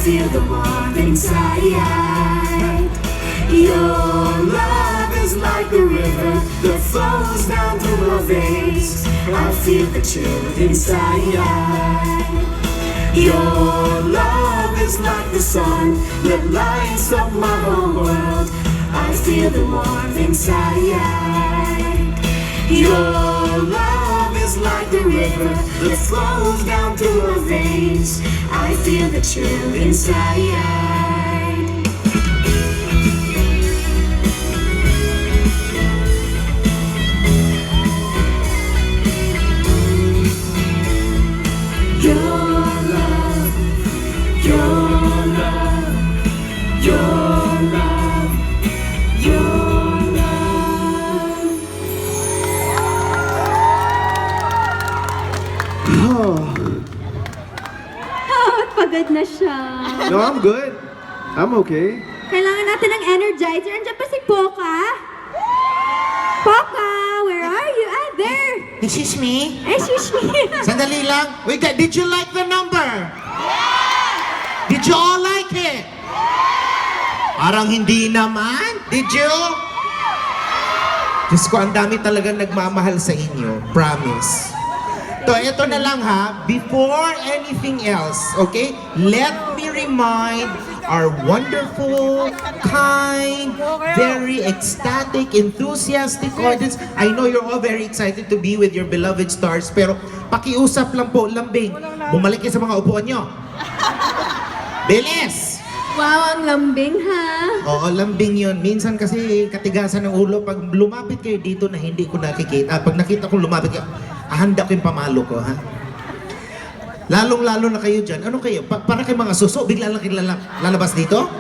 feel the warmth inside. Your love is like a river that flows down through my veins. I feel the chill inside. Your love is like the sun that lights up my whole world. I feel the warmth inside. Your love is like the river that flows down through my veins. I feel the chill inside. Pagod na siya. No, I'm good. I'm okay. Kailangan natin ng energizer. Andiyan pa si Poca. Poca, where are you? Ah, there. Excuse me? Excuse me. Sandali lang. Wait, did you like the number? Did you all like it? Parang hindi naman. Did you? Diyos ko, ang dami talaga nagmamahal sa inyo. Promise. So, ito na lang ha. Before anything else, okay? Let me remind our wonderful, kind, very ecstatic, enthusiastic audience. I know you're all very excited to be with your beloved stars, pero pakiusap lang po, lambing. Bumalik kayo sa mga upuan nyo. Bilis! Wow, ang lambing ha. Oo, lambing yun. Minsan kasi katigasan ng ulo. Pag lumapit kayo dito na hindi ko nakikita, pag nakita kong lumapit kayo, ahanda ko yung pamalo ko, ha? Lalong-lalo na kayo dyan. Ano kayo? Para kayo mga suso, bigla lang lalabas dito?